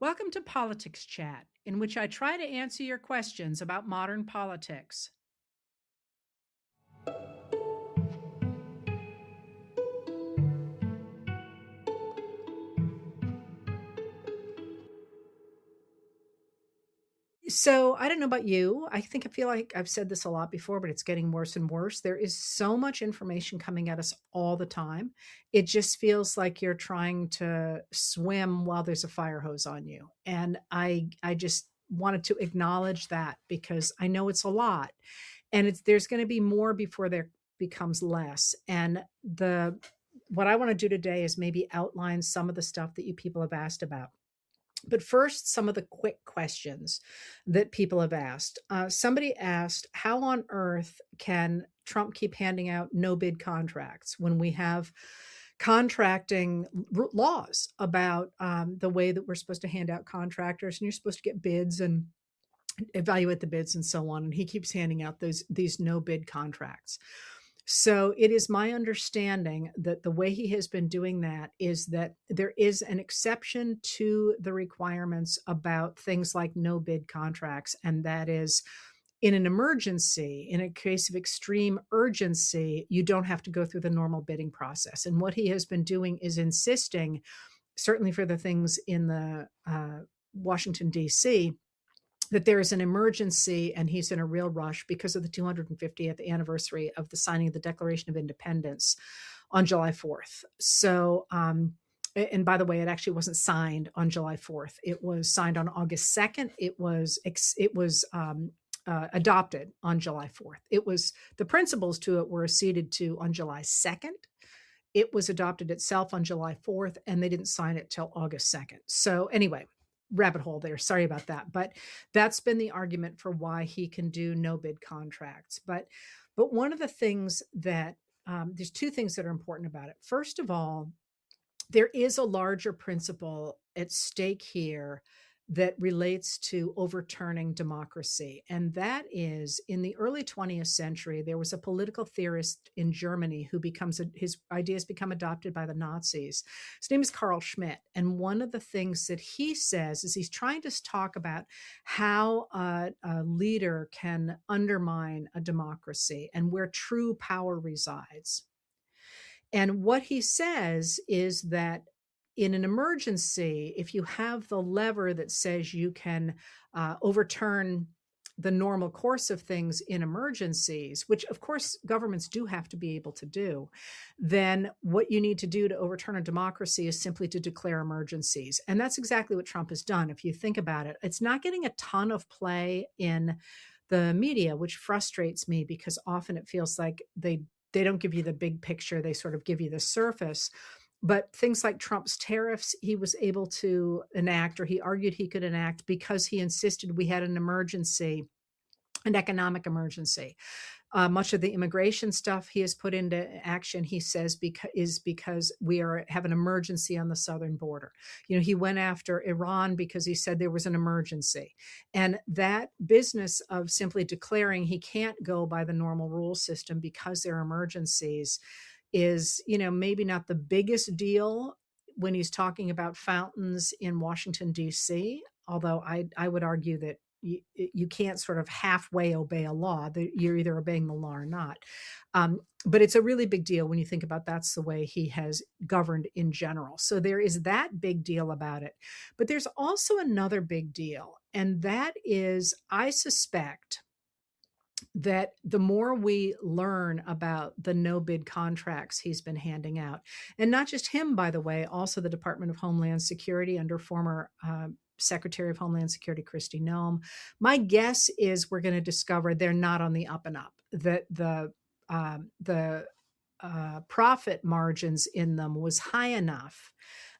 Welcome to Politics Chat, in which I try to answer your questions about modern politics. So, I don't know about you. I feel like I've said this a lot before, but it's getting worse and worse. There is so much information coming at us all the time. It just feels like you're trying to swim while there's a fire hose on you. And I just wanted to acknowledge that because I know it's a lot. And there's going to be more before there becomes less. And the what I want to do today is maybe outline some of the stuff that you people have asked about. But first, some of the quick questions that people have asked. Somebody asked, how on earth can Trump keep handing out no bid contracts when we have contracting laws about the way that we're supposed to hand out contractors and you're supposed to get bids and evaluate the bids and so on. And he keeps handing out these no bid contracts. So it is my understanding that the way he has been doing that is that there is an exception to the requirements about things like no bid contracts. And that is in an emergency, in a case of extreme urgency, you don't have to go through the normal bidding process. And what he has been doing is insisting, certainly for the things in the Washington, D.C., that there is an emergency and he's in a real rush because of the 250th anniversary of the signing of the Declaration of Independence on July 4th. So, and by the way, it actually wasn't signed on July 4th. It was signed on August 2nd. It was adopted on July 4th. It was the principles to it were acceded to on July 2nd. It was adopted itself on July 4th, and they didn't sign it till August 2nd. So anyway, rabbit hole there. Sorry about that. But that's been the argument for why he can do no bid contracts. But one of the things that there's two things that are important about it. First of all, there is a larger principle at stake here that relates to overturning democracy. And that is in the early 20th century, there was a political theorist in Germany who his ideas become adopted by the Nazis. His name is Carl Schmitt. And one of the things that he says is he's trying to talk about how a leader can undermine a democracy and where true power resides. And what he says is that in an emergency, if you have the lever that says you can overturn the normal course of things in emergencies, which of course governments do have to be able to do, then what you need to do to overturn a democracy is simply to declare emergencies. And that's exactly what Trump has done. If you think about it, it's not getting a ton of play in the media, which frustrates me because often it feels like they don't give you the big picture. They sort of give you the surface. But things like Trump's tariffs, he was able to enact, or he argued he could enact because he insisted we had an emergency, an economic emergency. Much of the immigration stuff he has put into action, he says, because have an emergency on the southern border. He went after Iran because he said there was an emergency. And that business of simply declaring he can't go by the normal rule system because there are emergencies is, maybe not the biggest deal when he's talking about fountains in Washington, D.C., although I would argue that you can't sort of halfway obey a law. You're either obeying the law or not. But it's a really big deal when you think about that's the way he has governed in general. So there is that big deal about it. But there's also another big deal, and that is, I suspect that the more we learn about the no bid contracts he's been handing out, and not just him, by the way, also the Department of Homeland Security under former Secretary of Homeland Security Kristi Noem. My guess is we're going to discover they're not on the up and up, that the profit margins in them was high enough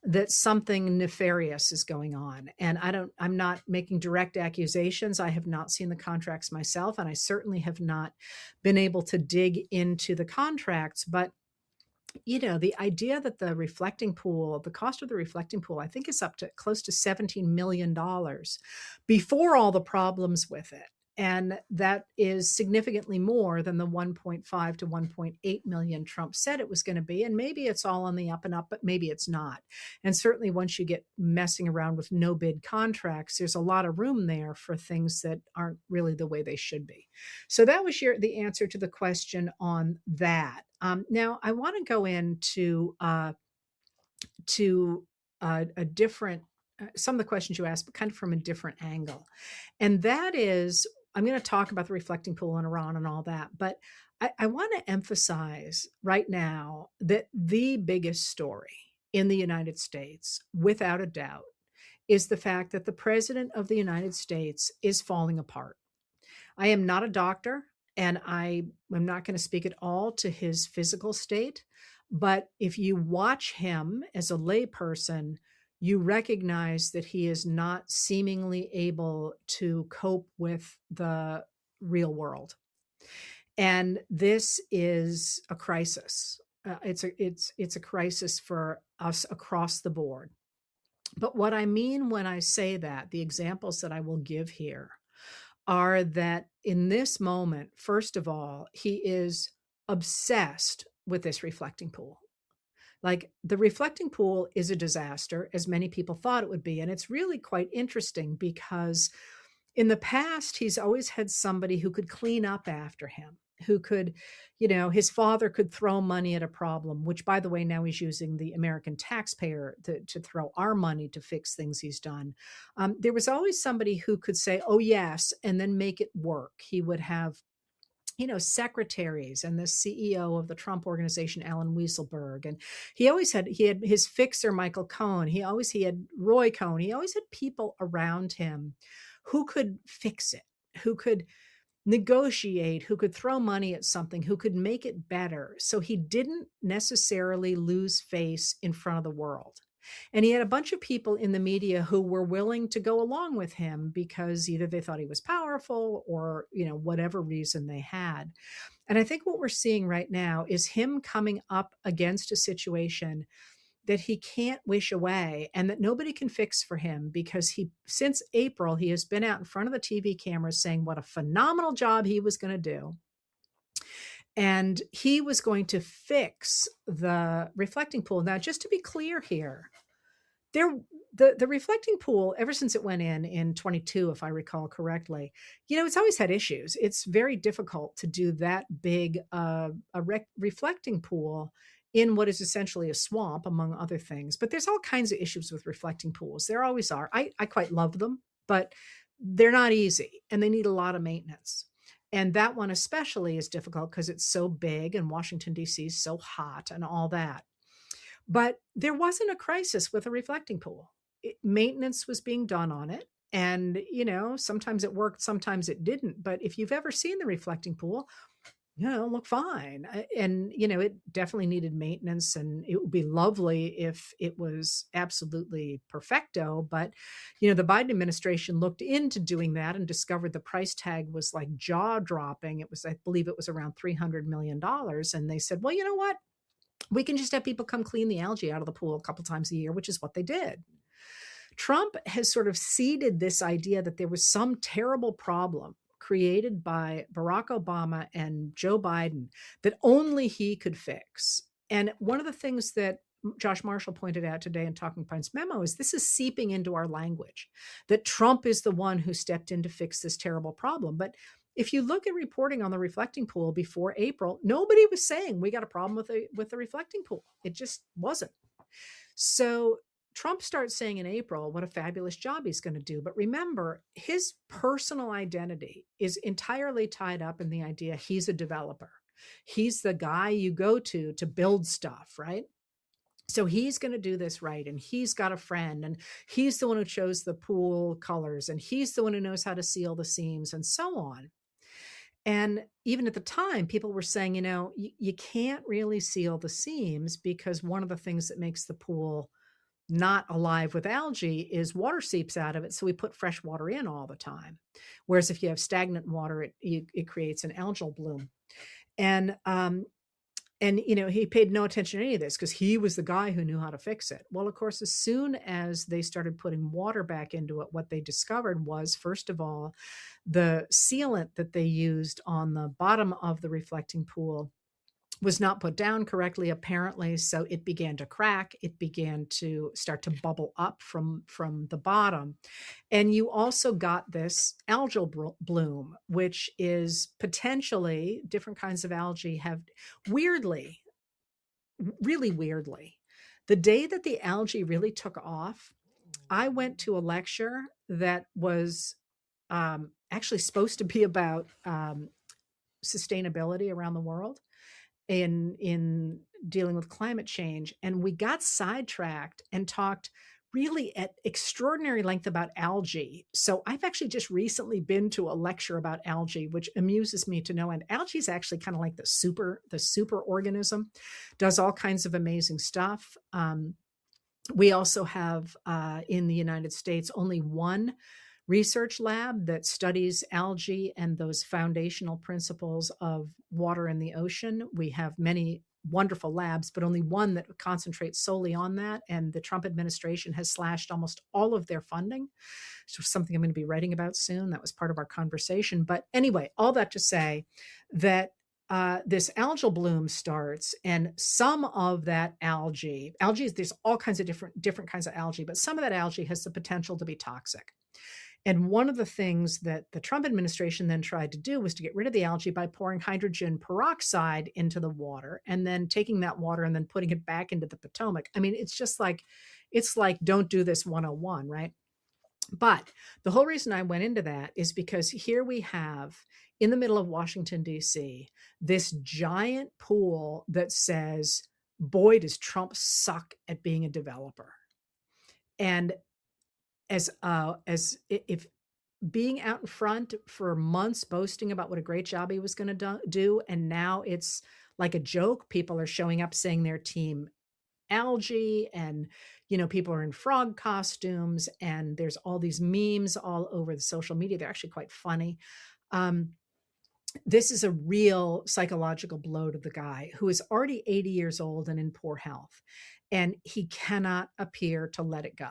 that something nefarious is going on. And I'm not making direct accusations. I have not seen the contracts myself, and I certainly have not been able to dig into the contracts. But the idea that the cost of the reflecting pool, I think is up to close to $17 million before all the problems with it. And that is significantly more than the 1.5 to 1.8 million Trump said it was going to be. And maybe it's all on the up and up, but maybe it's not. And certainly once you get messing around with no bid contracts, there's a lot of room there for things that aren't really the way they should be. So that was the answer to the question on that. Now I want to go into a different some of the questions you asked, but kind of from a different angle. And that is, I'm going to talk about the reflecting pool in Iran and all that, but I want to emphasize right now that the biggest story in the United States, without a doubt, is the fact that the president of the United States is falling apart. I am not a doctor, and I am not going to speak at all to his physical state. But if you watch him as a layperson, you recognize that he is not seemingly able to cope with the real world. And this is a crisis. It's a crisis for us across the board. But what I mean when I say that, the examples that I will give here are that in this moment, first of all, he is obsessed with this reflecting pool. Like, the reflecting pool is a disaster, as many people thought it would be. And it's really quite interesting because in the past, he's always had somebody who could clean up after him, who could, his father could throw money at a problem, which, by the way, now he's using the American taxpayer to throw our money to fix things he's done. There was always somebody who could say, oh, yes, and then make it work. He would have secretaries and the CEO of the Trump organization, Alan Weisselberg. And he had his fixer, Michael Cohen. He had Roy Cohn. He always had people around him who could fix it, who could negotiate, who could throw money at something, who could make it better. So he didn't necessarily lose face in front of the world. And he had a bunch of people in the media who were willing to go along with him because either they thought he was powerful or, whatever reason they had. And I think what we're seeing right now is him coming up against a situation that he can't wish away and that nobody can fix for him, because since April, he has been out in front of the TV cameras saying what a phenomenal job he was going to do. And he was going to fix the reflecting pool. Now, just to be clear here, the reflecting pool, ever since it went in 22, if I recall correctly, it's always had issues. It's very difficult to do that big reflecting pool in what is essentially a swamp, among other things. But there's all kinds of issues with reflecting pools. There always are. I quite love them, but they're not easy and they need a lot of maintenance. And that one especially is difficult because it's so big and Washington, D.C. is so hot and all that. But there wasn't a crisis with a reflecting pool. Maintenance was being done on it. And, sometimes it worked, sometimes it didn't. But if you've ever seen the reflecting pool, look fine. And, it definitely needed maintenance, and it would be lovely if it was absolutely perfecto. But, the Biden administration looked into doing that and discovered the price tag was like jaw dropping. I believe it was around $300 million. And they said, well, you know what? We can just have people come clean the algae out of the pool a couple times a year, which is what they did. Trump has sort of seeded this idea that there was some terrible problem created by Barack Obama and Joe Biden that only he could fix. And one of the things that Josh Marshall pointed out today in Talking Points memo is this is seeping into our language, that Trump is the one who stepped in to fix this terrible problem. But if you look at reporting on the reflecting pool before April, nobody was saying we got a problem with the reflecting pool. It just wasn't. So Trump starts saying in April what a fabulous job he's going to do. But remember, his personal identity is entirely tied up in the idea he's a developer. He's the guy you go to build stuff, right? So he's going to do this right. And he's got a friend, and he's the one who chose the pool colors, and he's the one who knows how to seal the seams and so on. And even at the time, people were saying, you can't really seal the seams because one of the things that makes the pool not alive with algae is water seeps out of it. So we put fresh water in all the time. Whereas if you have stagnant water, it creates an algal bloom. And And, he paid no attention to any of this because he was the guy who knew how to fix it. Well, of course, as soon as they started putting water back into it, what they discovered was, first of all, the sealant that they used on the bottom of the reflecting pool was not put down correctly, apparently. So it began to crack. It began to start to bubble up from the bottom. And you also got this algal bloom, which is potentially different kinds of algae have weirdly, really weirdly, the day that the algae really took off, I went to a lecture that was actually supposed to be about sustainability around the world in dealing with climate change, and we got sidetracked and talked really at extraordinary length about algae. So I've actually just recently been to a lecture about algae, which amuses me to no end. Algae is actually kind of like the super organism, does all kinds of amazing stuff. We also have in the United States only one research lab that studies algae and those foundational principles of water in the ocean. We have many wonderful labs, but only one that concentrates solely on that. And the Trump administration has slashed almost all of their funding. So something I'm going to be writing about soon. That was part of our conversation. But anyway, all that to say that this algal bloom starts, and some of that algae, there's all kinds of different kinds of algae, but some of that algae has the potential to be toxic. And one of the things that the Trump administration then tried to do was to get rid of the algae by pouring hydrogen peroxide into the water and then taking that water and then putting it back into the Potomac. I mean, it's like don't do this 101, right? But the whole reason I went into that is because here we have in the middle of Washington, D.C., this giant pool that says, boy, does Trump suck at being a developer. And as if being out in front for months boasting about what a great job he was going to do, and now it's like a joke. People are showing up saying their team algae, and people are in frog costumes, and there's all these memes all over the social media. They're actually quite funny. This is a real psychological blow to the guy who is already 80 years old and in poor health, and he cannot appear to let it go.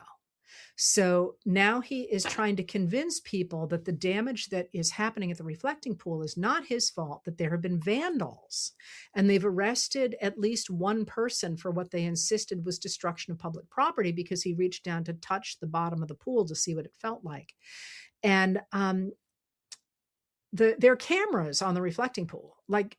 So now he is trying to convince people that the damage that is happening at the reflecting pool is not his fault, that there have been vandals. And they've arrested at least one person for what they insisted was destruction of public property because he reached down to touch the bottom of the pool to see what it felt like. And there are cameras on the reflecting pool. Like,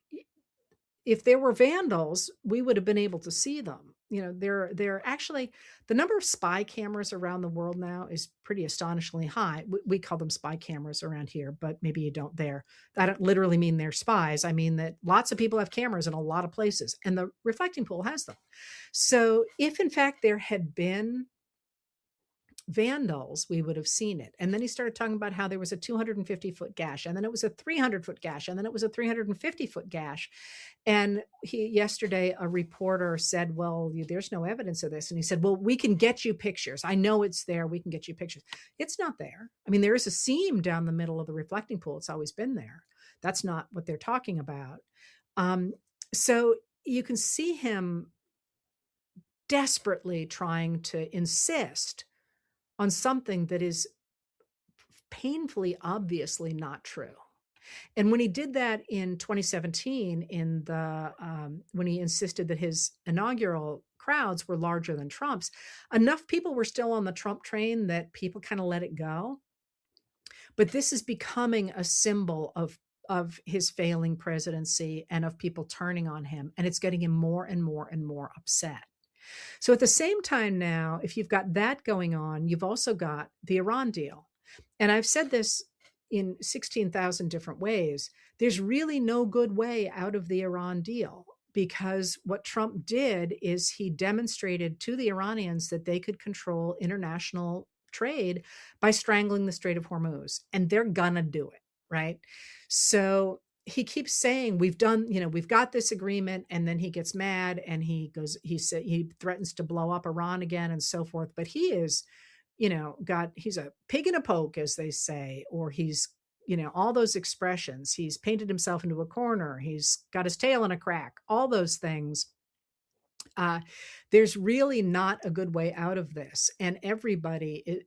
if there were vandals, we would have been able to see them. They're actually, the number of spy cameras around the world now is pretty astonishingly high. We call them spy cameras around here, but maybe you don't there. I don't literally mean they're spies. I mean that lots of people have cameras in a lot of places, and the reflecting pool has them. So if in fact there had been vandals, we would have seen it. And then he started talking about how there was a 250-foot gash, and then it was a 300-foot gash, and then it was a 350-foot gash. And yesterday, a reporter said, well, there's no evidence of this. And he said, well, we can get you pictures. I know it's there. We can get you pictures. It's not there. I mean, there is a seam down the middle of the reflecting pool. It's always been there. That's not what they're talking about. So you can see him desperately trying to insist on something that is painfully, obviously not true. And when he did that in 2017, when he insisted that his inaugural crowds were larger than Trump's, enough people were still on the Trump train that people kind of let it go. But this is becoming a symbol of his failing presidency and of people turning on him. And it's getting him more and more and more upset. So at the same time now, if you've got that going on, you've also got the Iran deal. And I've said this in 16,000 different ways. There's really no good way out of the Iran deal, because what Trump did is he demonstrated to the Iranians that they could control international trade by strangling the Strait of Hormuz, and they're gonna do it, right? So he keeps saying we've got this agreement, and then he gets mad and he threatens to blow up Iran again and so forth. But he is, he's a pig in a poke, as they say, or he's all those expressions. He's painted himself into a corner. He's got his tail in a crack, all those things. There's really not a good way out of this. And everybody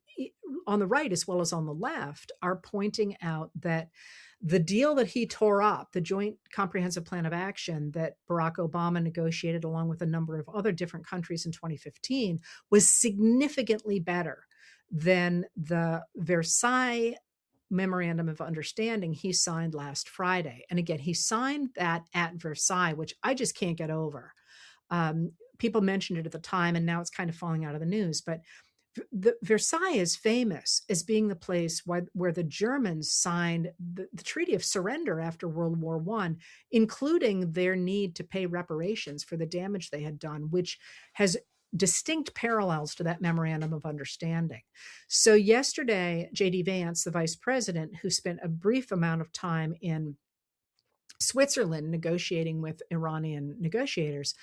on the right, as well as on the left, are pointing out that the deal that he tore up, the Joint Comprehensive Plan of Action that Barack Obama negotiated along with a number of other different countries in 2015, was significantly better than the Versailles Memorandum of Understanding he signed last Friday. And again, he signed that at Versailles, which I just can't get over. People mentioned it at the time, and now it's kind of falling out of the news. But Versailles is famous as being the place where the Germans signed the Treaty of Surrender after World War I, including their need to pay reparations for the damage they had done, which has distinct parallels to that memorandum of understanding. So yesterday, J.D. Vance, the vice president, who spent a brief amount of time in Switzerland negotiating with Iranian negotiators,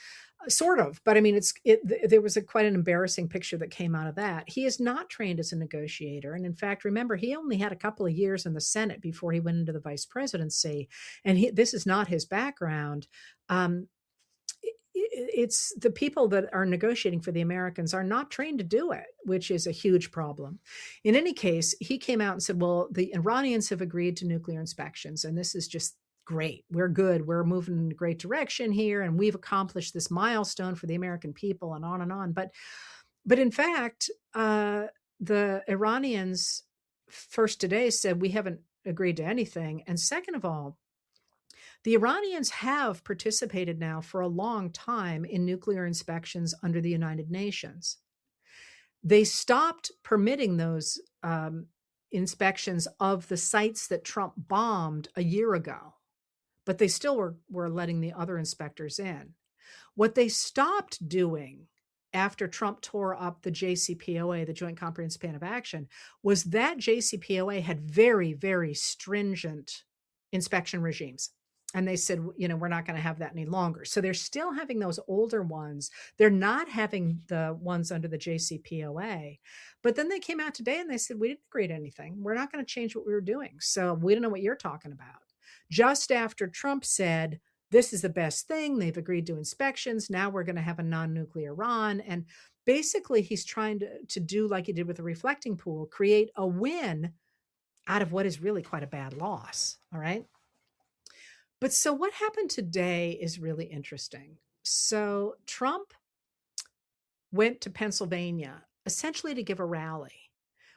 sort of, but I mean, there was quite an embarrassing picture that came out of that. He is not trained as a negotiator. And in fact, remember, he only had a couple of years in the Senate before he went into the vice presidency. And this is not his background. It's the people that are negotiating for the Americans are not trained to do it, which is a huge problem. In any case, he came out and said, well, the Iranians have agreed to nuclear inspections, and this is just great. We're good. We're moving in a great direction here, and we've accomplished this milestone for the American people, and on and on. But in fact, the Iranians first today said we haven't agreed to anything, and second of all, the Iranians have participated now for a long time in nuclear inspections under the United Nations. They stopped permitting those inspections of the sites that Trump bombed a year ago, but they still were letting the other inspectors in. What they stopped doing after Trump tore up the JCPOA, the Joint Comprehensive Plan of Action, was that JCPOA had very, very stringent inspection regimes. And they said, we're not going to have that any longer. So they're still having those older ones. They're not having the ones under the JCPOA. But then they came out today and they said, we didn't agree to anything. We're not going to change what we were doing. So we don't know what you're talking about. Just after Trump said, this is the best thing, they've agreed to inspections. Now we're going to have a non-nuclear Iran. And basically, he's trying to do like he did with the reflecting pool, create a win out of what is really quite a bad loss. All right. But so what happened today is really interesting. So Trump went to Pennsylvania essentially to give a rally,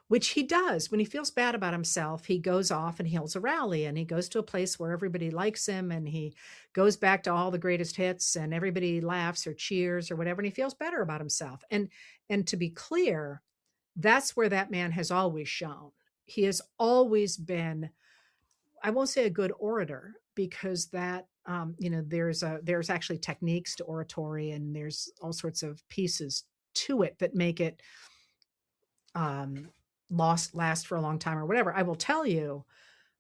which he does. When he feels bad about himself, he goes off and he holds a rally, and he goes to a place where everybody likes him, and he goes back to all the greatest hits, and everybody laughs or cheers or whatever, and he feels better about himself. And to be clear, that's where that man has always shown. He has always been, I won't say a good orator, because that there's actually techniques to oratory, and there's all sorts of pieces to it that make it last for a long time or whatever. I will tell you,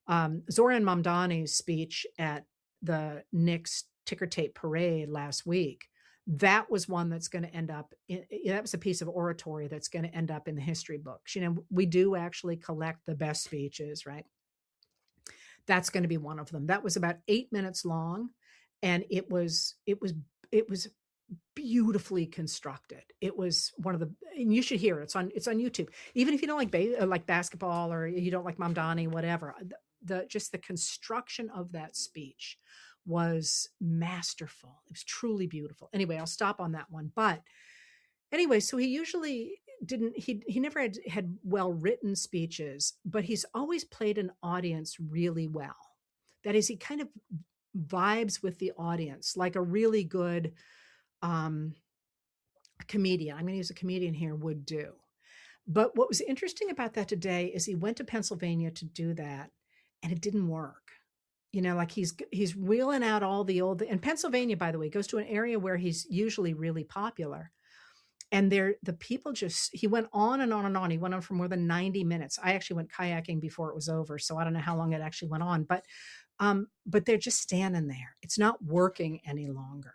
Zoran Mamdani's speech at the Knicks ticker tape parade last week, that was one that's going to end up that was a piece of oratory that's going to end up in the history books. We do actually collect the best speeches, right? That's going to be one of them. That was about 8 minutes long, and it was beautifully constructed. It was one of the, and you should hear it. It's on YouTube. Even if you don't like basketball, or you don't like Mamdani, whatever, just the construction of that speech was masterful. It was truly beautiful. Anyway, I'll stop on that one. But anyway, so he usually he never had well-written speeches, but he's always played an audience really well. That is, he kind of vibes with the audience like a really good comedian, I'm going to use a comedian here, would do. But what was interesting about that today is he went to Pennsylvania to do that, and it didn't work. Like he's wheeling out all the old, and Pennsylvania, by the way, goes to an area where he's usually really popular. And the people he went on and on and on. He went on for more than 90 minutes. I actually went kayaking before it was over, so I don't know how long it actually went on, but they're just standing there. It's not working any longer.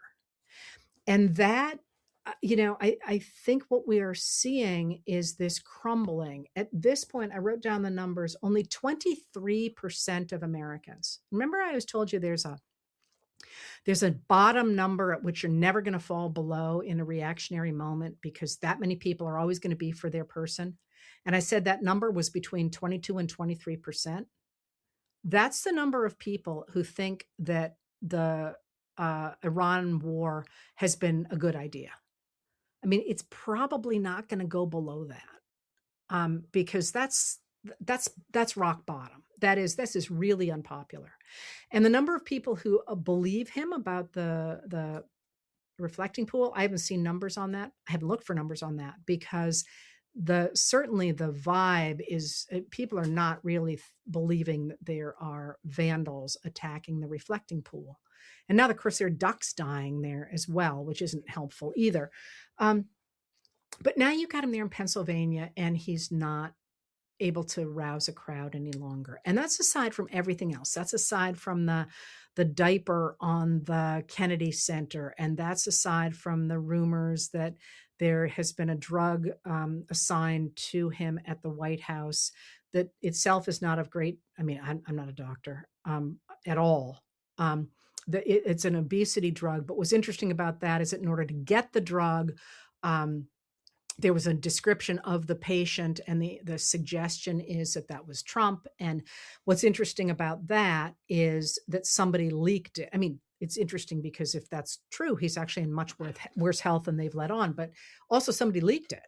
And that I think what we are seeing is this crumbling. At this point, I wrote down the numbers. Only 23% of Americans. Remember, I always told you there's a bottom number at which you're never going to fall below in a reactionary moment because that many people are always going to be for their person. And I said that number was between 22 and 23%. That's the number of people who think that the Iran war has been a good idea. I mean, it's probably not going to go below that because that's rock bottom. This is really unpopular, and the number of people who believe him about the reflecting pool, I haven't seen numbers on that. I haven't looked for numbers on that because certainly the vibe is people are not really believing that there are vandals attacking the reflecting pool. And now, of course, there are ducks dying there as well, which isn't helpful either. But now you got him there in Pennsylvania, and he's not able to rouse a crowd any longer. And that's aside from everything else. That's aside from the diaper on the Kennedy Center, and that's aside from the rumors that there has been a drug assigned to him at the White House that itself is not of great. I mean, I'm not a doctor at all. It's an obesity drug, but what's interesting about that is that in order to get the drug, there was a description of the patient, and the suggestion is that was Trump. And what's interesting about that is that somebody leaked it. I mean, it's interesting because if that's true, he's actually in much worse health than they've let on, but also somebody leaked it.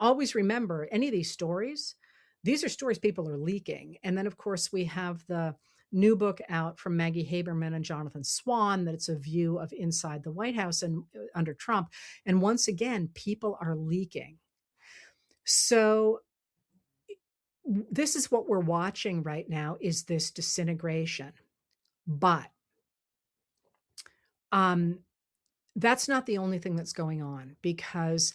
Always remember any of these stories, these are stories people are leaking. And then, of course, we have the new book out from Maggie Haberman and Jonathan Swan that it's a view of inside the White House and under Trump. And once again, people are leaking. So this is what we're watching right now is this disintegration. But that's not the only thing that's going on because,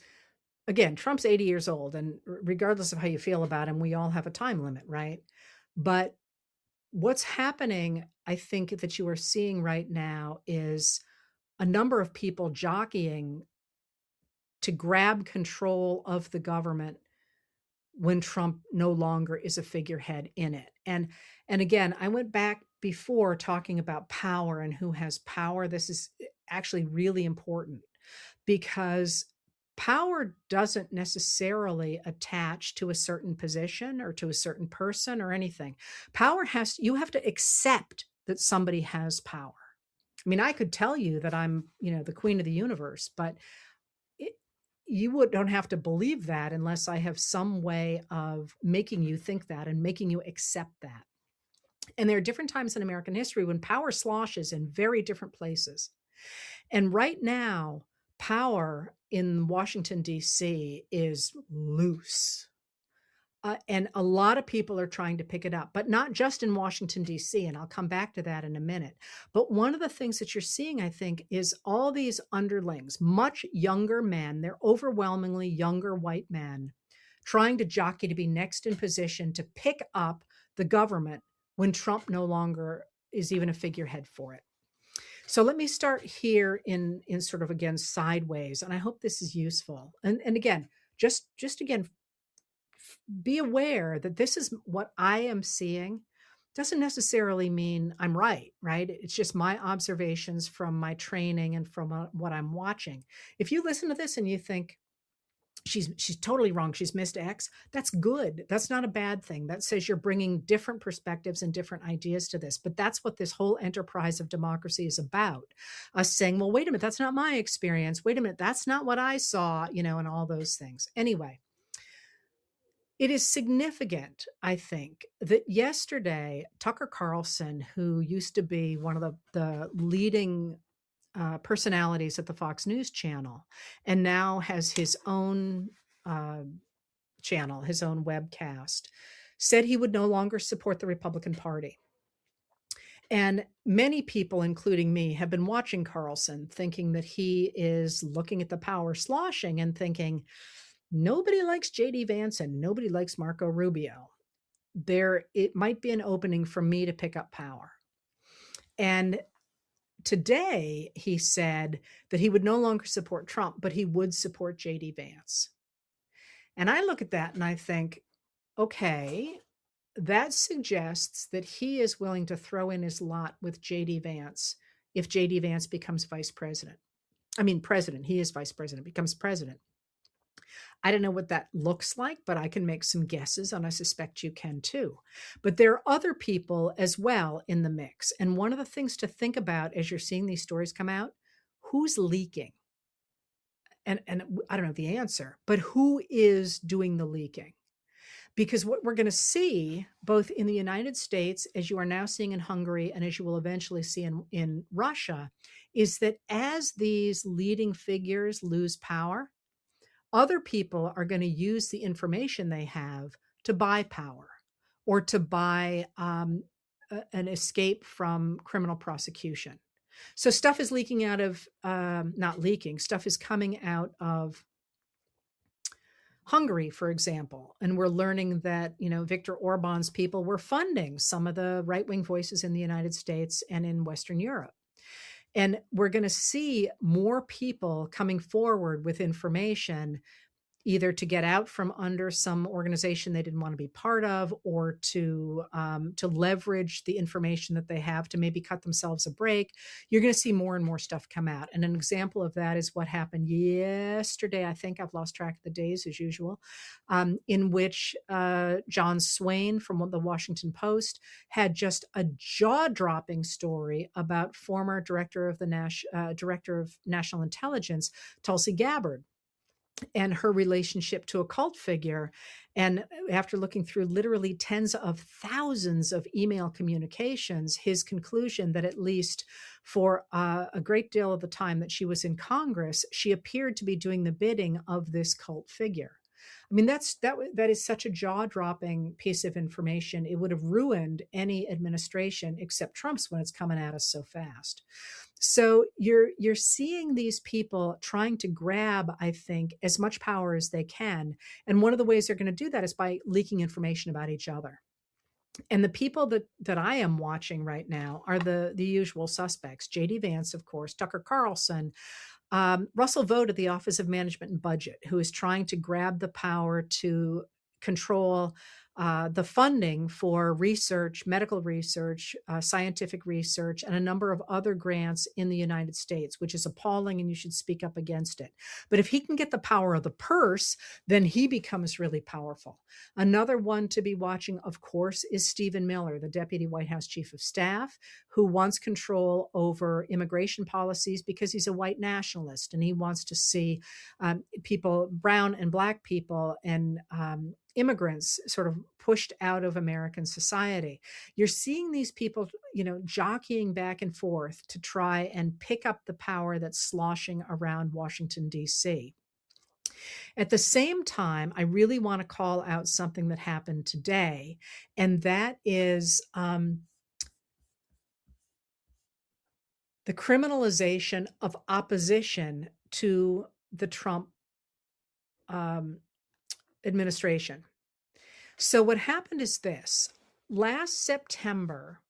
again, Trump's 80 years old, and regardless of how you feel about him, we all have a time limit, right? But what's happening, I think, that you are seeing right now is a number of people jockeying to grab control of the government when Trump no longer is a figurehead in it. And again, I went back before talking about power and who has power. This is actually really important because power doesn't necessarily attach to a certain position or to a certain person or anything. You have to accept that somebody has power. I mean, I could tell you that I'm, the queen of the universe, but you don't have to believe that unless I have some way of making you think that and making you accept that. And there are different times in American history when power sloshes in very different places. And right now, power in Washington, D.C. is loose. And a lot of people are trying to pick it up, but not just in Washington, D.C., and I'll come back to that in a minute. But one of the things that you're seeing, I think, is all these underlings, much younger men, they're overwhelmingly younger white men, trying to jockey to be next in position to pick up the government when Trump no longer is even a figurehead for it. So let me start here in sort of, again, sideways, and I hope this is useful. And again, just again, be aware that this is what I am seeing. Doesn't necessarily mean I'm right? It's just my observations from my training and from what I'm watching. If you listen to this and you think she's totally wrong, she's missed X, that's good. That's not a bad thing. That says you're bringing different perspectives and different ideas to this. But that's what this whole enterprise of democracy is about. Us saying, well, wait a minute, that's not my experience. Wait a minute, that's not what I saw, and all those things. Anyway, it is significant, I think, that yesterday, Tucker Carlson, who used to be one of the leading personalities at the Fox News channel, and now has his own channel, his own webcast, said he would no longer support the Republican Party. And many people, including me, have been watching Carlson, thinking that he is looking at the power sloshing and thinking, nobody likes J.D. Vance and nobody likes Marco Rubio. It might be an opening for me to pick up power. And today he said that he would no longer support Trump, but he would support J.D. Vance. And I look at that and I think, okay, that suggests that he is willing to throw in his lot with J.D. Vance if J.D. Vance becomes vice president. I mean, president. He is vice president, becomes president. I don't know what that looks like, but I can make some guesses, and I suspect you can too. But there are other people as well in the mix. And one of the things to think about as you're seeing these stories come out, who's leaking? And I don't know the answer, but who is doing the leaking? Because what we're going to see both in the United States, as you are now seeing in Hungary, and as you will eventually see in Russia, is that as these leading figures lose power, other people are going to use the information they have to buy power or to buy an escape from criminal prosecution. So stuff is leaking out of, not leaking, stuff is coming out of Hungary, for example, and we're learning that, Viktor Orban's people were funding some of the right-wing voices in the United States and in Western Europe. And we're going to see more people coming forward with information, either to get out from under some organization they didn't want to be part of, or to leverage the information that they have to maybe cut themselves a break. You're going to see more and more stuff come out. And an example of that is what happened yesterday. I think I've lost track of the days as usual, in which John Swain from the Washington Post had just a jaw-dropping story about former director of National Intelligence, Tulsi Gabbard, and her relationship to a cult figure. And after looking through literally tens of thousands of email communications, his conclusion that at least for a great deal of the time that she was in Congress, she appeared to be doing the bidding of this cult figure. I mean, that is such a jaw-dropping piece of information. It would have ruined any administration except Trump's when it's coming at us so fast. So you're seeing these people trying to grab, I think, as much power as they can. And one of the ways they're going to do that is by leaking information about each other. And the people that I am watching right now are the usual suspects. J.D. Vance, of course, Tucker Carlson, Russell Vought at the Office of Management and Budget, who is trying to grab the power to control the funding for research, medical research, scientific research, and a number of other grants in the United States, which is appalling, and you should speak up against it. But if he can get the power of the purse, then he becomes really powerful. Another one to be watching, of course, is Stephen Miller, the Deputy White House Chief of Staff, who wants control over immigration policies because he's a white nationalist, and he wants to see people, brown and Black people, and immigrants sort of pushed out of American society. You're seeing these people, jockeying back and forth to try and pick up the power that's sloshing around Washington, D.C. At the same time, I really want to call out something that happened today, and that is the criminalization of opposition to the Trump administration. So what happened is this. Last September,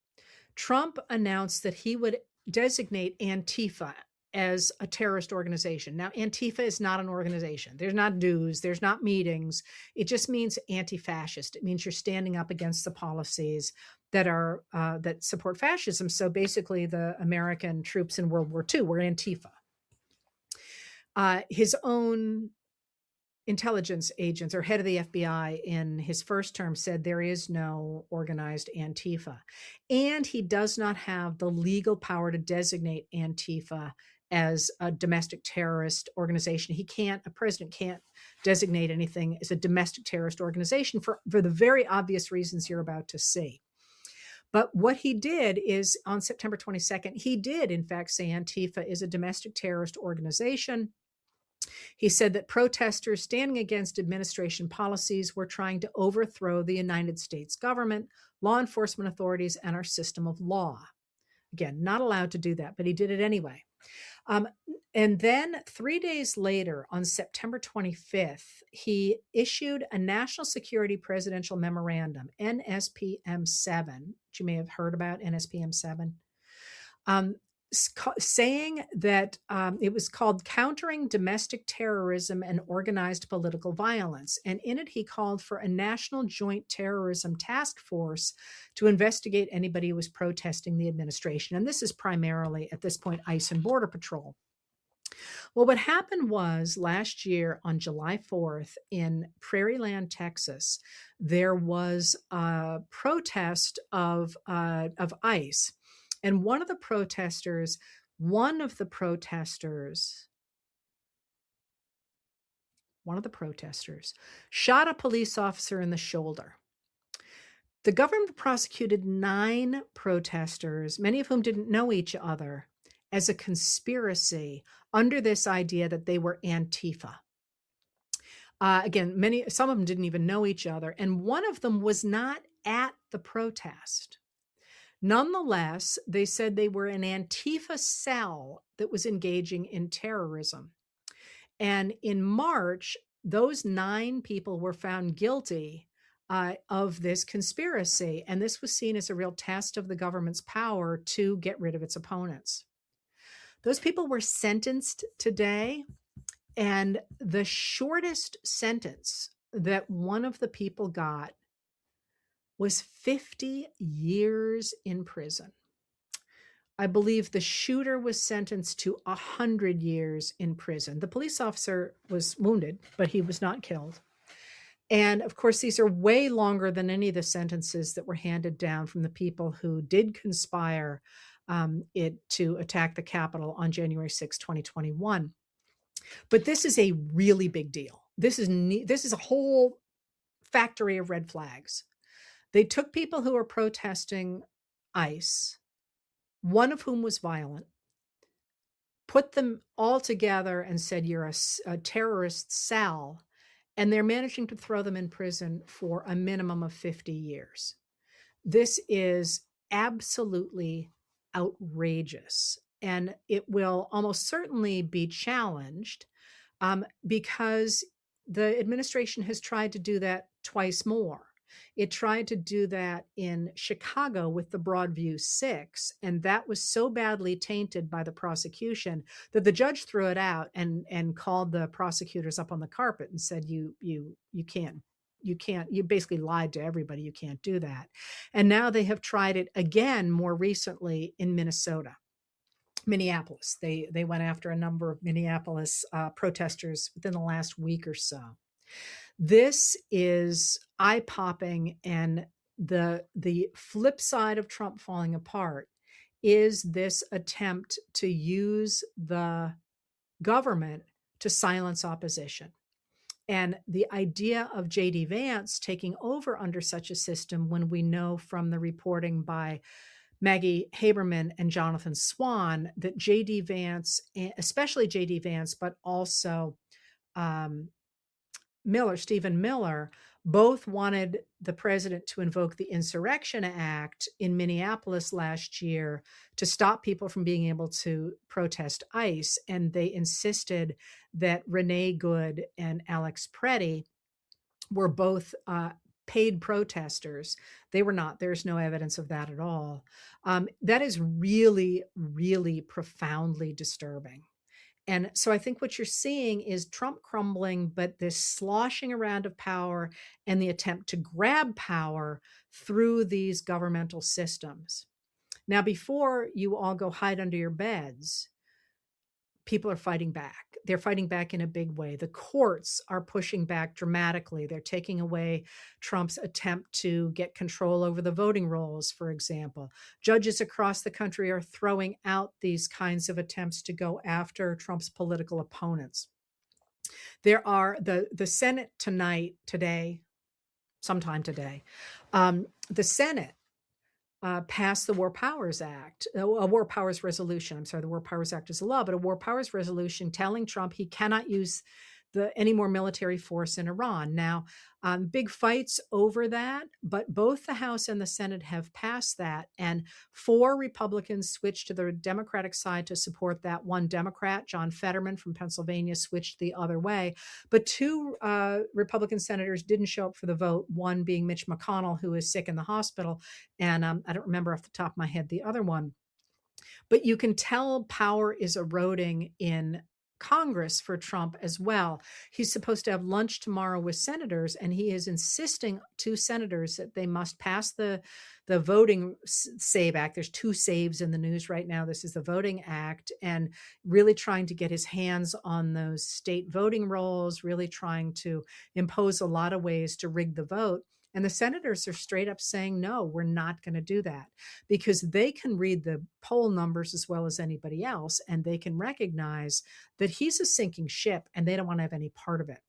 Trump announced that he would designate Antifa as a terrorist organization. Now, Antifa is not an organization. There's not dues. There's not meetings. It just means anti-fascist. It means you're standing up against the policies that are that support fascism. So basically, the American troops in World War II were Antifa. His own intelligence agents, or head of the FBI in his first term, said there is no organized Antifa. And he does not have the legal power to designate Antifa as a domestic terrorist organization. A president can't designate anything as a domestic terrorist organization for the very obvious reasons you're about to see. But what he did is, on September 22nd, he did in fact say Antifa is a domestic terrorist organization. He said that protesters standing against administration policies were trying to overthrow the United States government, law enforcement authorities, and our system of law. Again, not allowed to do that, but he did it anyway. And then 3 days later, on September 25th, he issued a National Security Presidential Memorandum, NSPM 7, which you may have heard about, NSPM 7. saying that it was called Countering Domestic Terrorism and Organized Political Violence. And in it, he called for a national joint terrorism task force to investigate anybody who was protesting the administration. And this is primarily, at this point, ICE and Border Patrol. Well, what happened was last year on July 4th in Prairie Land, Texas, there was a protest of ICE. And one of the protesters shot a police officer in the shoulder. The government prosecuted 9 protesters, many of whom didn't know each other, as a conspiracy under this idea that they were Antifa. Again, some of them didn't even know each other, and one of them was not at the protest. Nonetheless, they said they were an Antifa cell that was engaging in terrorism. And in March, those 9 people were found guilty of this conspiracy. And this was seen as a real test of the government's power to get rid of its opponents. Those people were sentenced today. And the shortest sentence that one of the people got was 50 years in prison. I believe the shooter was sentenced to 100 years in prison. The police officer was wounded, but he was not killed. And of course, these are way longer than any of the sentences that were handed down from the people who did conspire to attack the Capitol on January 6, 2021. But this is a really big deal. This is a whole factory of red flags. They took people who were protesting ICE, one of whom was violent, put them all together and said, you're a terrorist cell, and they're managing to throw them in prison for a minimum of 50 years. This is absolutely outrageous, and it will almost certainly be challenged because the administration has tried to do that twice more. It tried to do that in Chicago with the Broadview Six, and that was so badly tainted by the prosecution that the judge threw it out and called the prosecutors up on the carpet and said, you can't, you basically lied to everybody. You can't do that. And now they have tried it again more recently in Minneapolis. They went after a number of Minneapolis protesters within the last week or so. This is eye-popping, and the flip side of Trump falling apart is this attempt to use the government to silence opposition. And the idea of J.D. Vance taking over under such a system, when we know from the reporting by Maggie Haberman and Jonathan Swan that J.D. Vance, especially J.D. Vance, but also Stephen Miller, both wanted the president to invoke the Insurrection Act in Minneapolis last year to stop people from being able to protest ICE. And they insisted that Renee Good and Alex Preddy were both paid protesters. They were not. There's no evidence of that at all. That is really, really profoundly disturbing. And so I think what you're seeing is Trump crumbling, but this sloshing around of power and the attempt to grab power through these governmental systems. Now, before you all go hide under your beds, people are fighting back. They're fighting back in a big way. The courts are pushing back dramatically. They're taking away Trump's attempt to get control over the voting rolls, for example. Judges across the country are throwing out these kinds of attempts to go after Trump's political opponents. There are the Senate sometime today, the Senate passed the War Powers Act, a War Powers Resolution. I'm sorry, the War Powers Act is a law, but a War Powers Resolution telling Trump he cannot use any more military force in Iran. Now, big fights over that, but both the House and the Senate have passed that, and 4 Republicans switched to the Democratic side to support that. One Democrat, John Fetterman from Pennsylvania, switched the other way, but 2 Republican senators didn't show up for the vote, one being Mitch McConnell, who is sick in the hospital, and I don't remember off the top of my head the other one. But you can tell power is eroding in Congress for Trump as well. He's supposed to have lunch tomorrow with senators, and he is insisting to senators that they must pass the Voting Save Act. There's two saves in the news right now. This is the Voting Act, and really trying to get his hands on those state voting rolls, really trying to impose a lot of ways to rig the vote. And the senators are straight up saying, no, we're not going to do that, because they can read the poll numbers as well as anybody else, and they can recognize that he's a sinking ship and they don't want to have any part of it.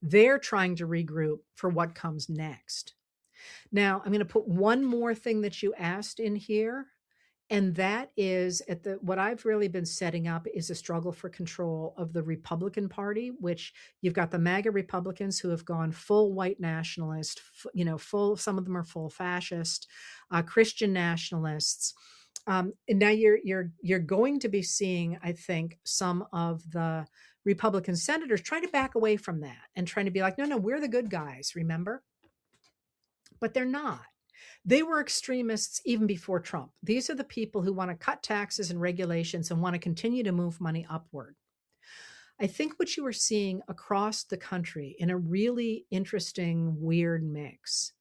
They're trying to regroup for what comes next. Now, I'm going to put one more thing that you asked in here, and that is what I've really been setting up is a struggle for control of the Republican Party, which you've got the MAGA Republicans who have gone full white nationalist, full, some of them are full fascist, Christian nationalists. And now you're going to be seeing, I think, some of the Republican senators trying to back away from that and trying to be like, no, we're the good guys, remember? But they're not. They were extremists even before Trump. These are the people who want to cut taxes and regulations and want to continue to move money upward. I think what you are seeing across the country in a really interesting, weird mix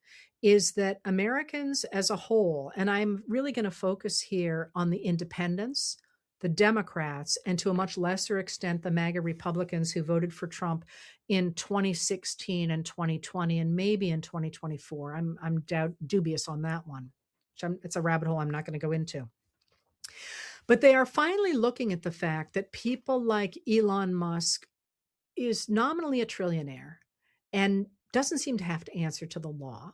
is that Americans as a whole, and I'm really going to focus here on the independents, the Democrats, and to a much lesser extent, the MAGA Republicans who voted for Trump in 2016 and 2020, and maybe in 2024. I'm dubious on that one. It's a rabbit hole I'm not going to go into. But they are finally looking at the fact that people like Elon Musk is nominally a trillionaire and doesn't seem to have to answer to the law.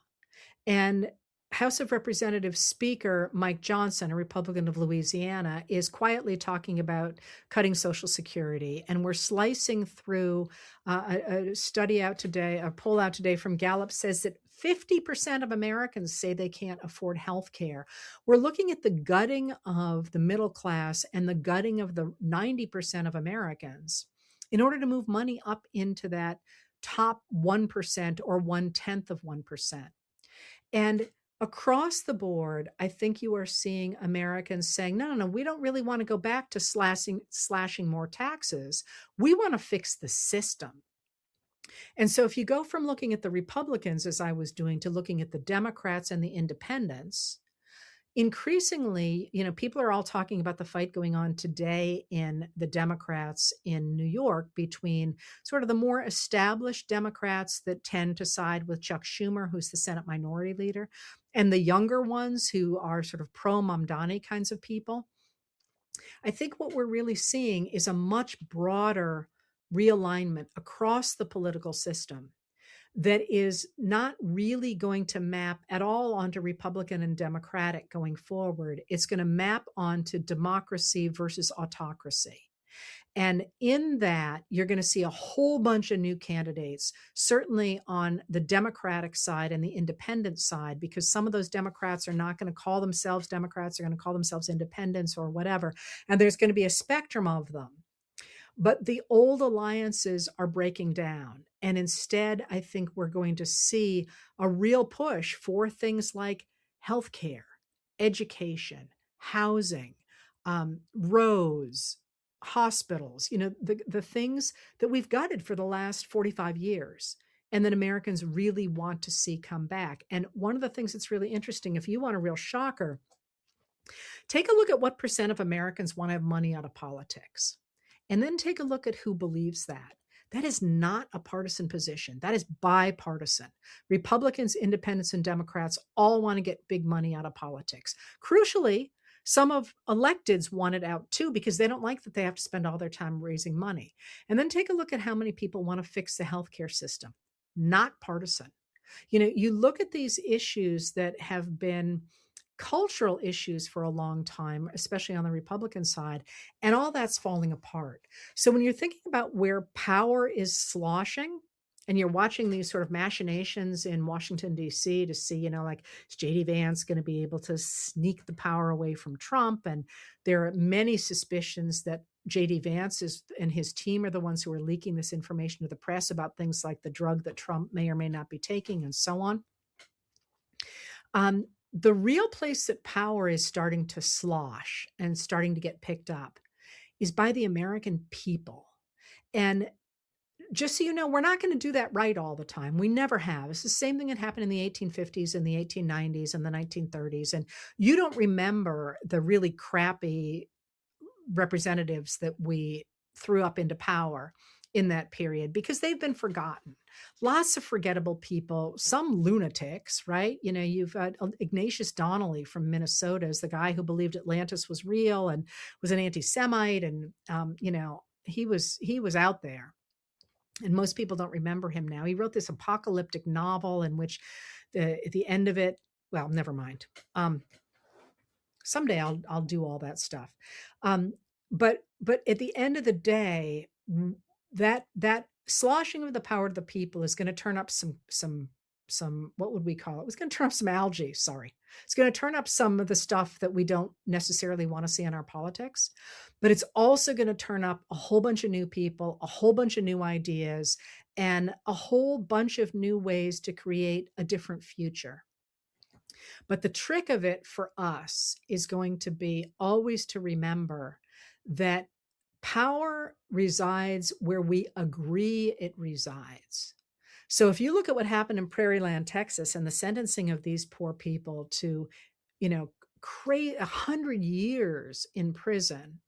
And House of Representatives Speaker Mike Johnson, a Republican of Louisiana, is quietly talking about cutting Social Security. And we're slicing through a study out today, a poll out today from Gallup says that 50% of Americans say they can't afford health care. We're looking at the gutting of the middle class and the gutting of the 90% of Americans in order to move money up into that top 1% or 1/10 of 1%. And across the board, I think you are seeing Americans saying, no, we don't really want to go back to slashing more taxes. We want to fix the system. And so if you go from looking at the Republicans, as I was doing, to looking at the Democrats and the independents, increasingly, people are all talking about the fight going on today in the Democrats in New York between sort of the more established Democrats that tend to side with Chuck Schumer, who's the Senate Minority Leader, and the younger ones who are sort of pro-Mamdani kinds of people. I think what we're really seeing is a much broader realignment across the political system that is not really going to map at all onto Republican and Democratic going forward. It's going to map onto democracy versus autocracy. And in that, you're going to see a whole bunch of new candidates, certainly on the Democratic side and the independent side, because some of those Democrats are not going to call themselves Democrats, they're going to call themselves independents or whatever. And there's going to be a spectrum of them. But the old alliances are breaking down. And instead, I think we're going to see a real push for things like healthcare, education, housing, roads, hospitals, the things that we've gutted for the last 45 years and that Americans really want to see come back. And one of the things that's really interesting, if you want a real shocker, take a look at what percent of Americans want to have money out of politics. And then take a look at who believes that. That is not a partisan position. That is bipartisan. Republicans, independents, and Democrats all want to get big money out of politics. Crucially, some of electeds want it out too because they don't like that they have to spend all their time raising money. And then take a look at how many people want to fix the healthcare system. Not partisan. You look at these issues that have been cultural issues for a long time, especially on the Republican side, and all that's falling apart. So when you're thinking about where power is sloshing and you're watching these sort of machinations in Washington, D.C. to see, like, is J.D. Vance going to be able to sneak the power away from Trump? And there are many suspicions that J.D. Vance and his team are the ones who are leaking this information to the press about things like the drug that Trump may or may not be taking and so on. The real place that power is starting to slosh and starting to get picked up is by the American people. And just so you know, we're not going to do that right all the time. We never have. It's the same thing that happened in the 1850s and the 1890s and the 1930s. And you don't remember the really crappy representatives that we threw up into power in that period because they've been forgotten. Lots of forgettable people, some lunatics, right? You know, you've got Ignatius Donnelly from Minnesota is the guy who believed Atlantis was real and was an anti-Semite, and you know, he was out there. And most people don't remember him now. He wrote this apocalyptic novel in which at the end of it, well, never mind. Someday I'll do all that stuff. But at the end of the day, that sloshing of the power of the people is going to turn up some what would we call it? It's going to turn up some algae. Sorry, it's going to turn up some of the stuff that we don't necessarily want to see in our politics, but it's also going to turn up a whole bunch of new people, a whole bunch of new ideas, and a whole bunch of new ways to create a different future. But the trick of it for us is going to be always to remember that power resides where we agree it resides. So if you look at what happened in Prairie Land, Texas, and the sentencing of these poor people to, you know, 100 years in prison,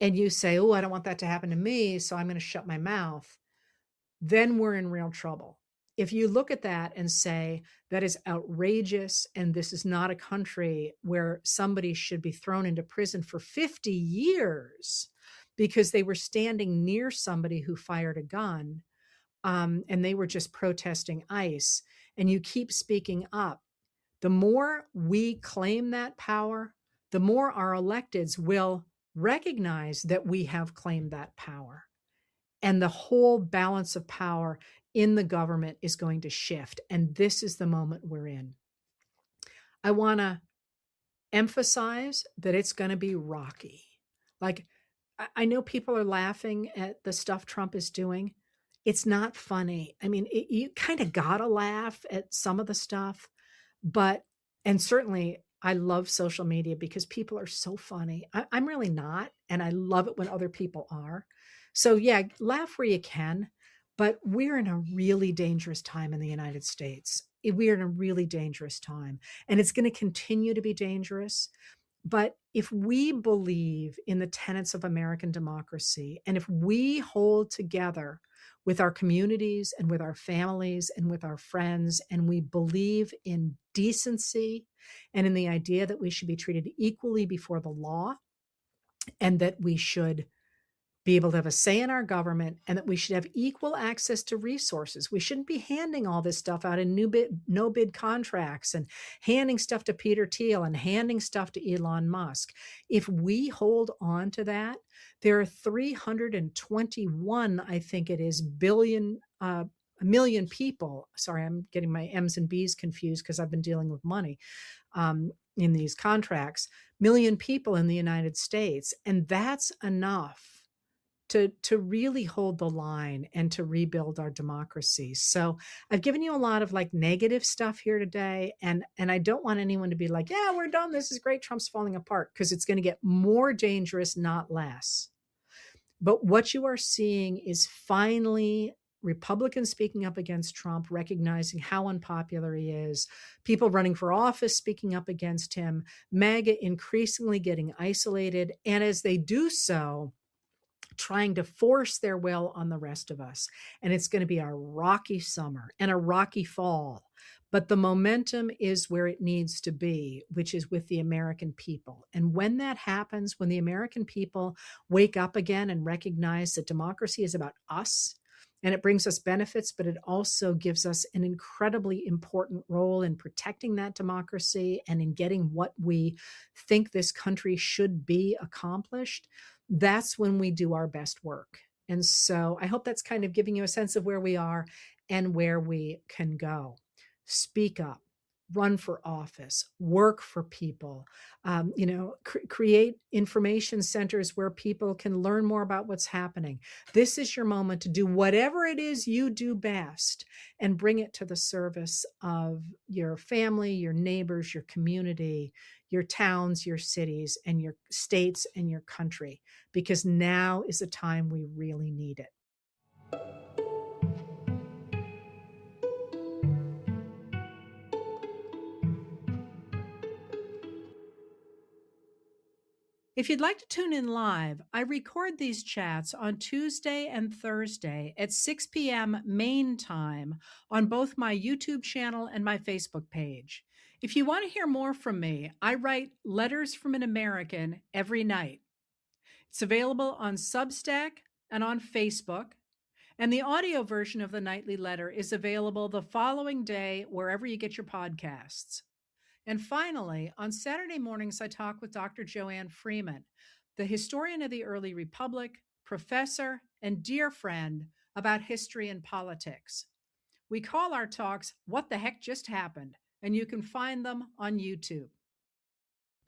and you say, oh, I don't want that to happen to me, so I'm going to shut my mouth, then we're in real trouble. If you look at that and say that is outrageous and this is not a country where somebody should be thrown into prison for 50 years because they were standing near somebody who fired a gun, and they were just protesting ICE, and you keep speaking up, the more we claim that power, the more our electeds will recognize that we have claimed that power. And the whole balance of power in the government is going to shift. And this is the moment we're in. I want to emphasize that it's going to be rocky. Like, I know people are laughing at the stuff Trump is doing. It's not funny. I mean, you kind of got to laugh at some of the stuff, but, and certainly I love social media because people are so funny. I'm really not. And I love it when other people are. So yeah, laugh where you can, but we're in a really dangerous time in the United States. We're in a really dangerous time, and it's going to continue to be dangerous. But if we believe in the tenets of American democracy, and if we hold together with our communities and with our families and with our friends, and we believe in decency and in the idea that we should be treated equally before the law, and that we should be able to have a say in our government, and that we should have equal access to resources. We shouldn't be handing all this stuff out in no bid contracts and handing stuff to Peter Thiel and handing stuff to Elon Musk. If we hold on to that, there are 321, I think it is, a million people. Sorry, I'm getting my M's and B's confused because I've been dealing with money in these contracts. Million people in the United States. And that's enough to really hold the line and to rebuild our democracy. So I've given you a lot of like negative stuff here today. And I don't want anyone to be like, yeah, we're done. This is great. Trump's falling apart, because it's going to get more dangerous, not less. But what you are seeing is finally Republicans speaking up against Trump, recognizing how unpopular he is, people running for office speaking up against him, MAGA increasingly getting isolated. And as they do so, trying to force their will on the rest of us. And it's going to be a rocky summer and a rocky fall. But the momentum is where it needs to be, which is with the American people. And when that happens, when the American people wake up again and recognize that democracy is about us, and it brings us benefits, but it also gives us an incredibly important role in protecting that democracy and in getting what we think this country should be accomplished, that's when we do our best work. And so I hope that's kind of giving you a sense of where we are and where we can go. Speak up, run for office, work for people, create information centers where people can learn more about what's happening. This is your moment to do whatever it is you do best and bring it to the service of your family, your neighbors, your community, your towns, your cities, and your states and your country, because now is a time we really need it. If you'd like to tune in live, I record these chats on Tuesday and Thursday at 6 p.m. Maine time on both my YouTube channel and my Facebook page. If you want to hear more from me, I write Letters from an American every night. It's available on Substack and on Facebook, and the audio version of the nightly letter is available the following day wherever you get your podcasts. And finally, on Saturday mornings, I talk with Dr. Joanne Freeman, the historian of the early republic, professor, and dear friend, about history and politics. We call our talks What the Heck Just Happened, and you can find them on YouTube.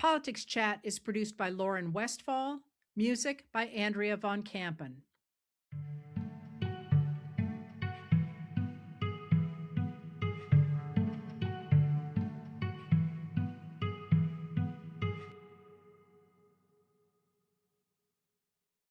Politics Chat is produced by Lauren Westfall, music by Andrea Von Kampen.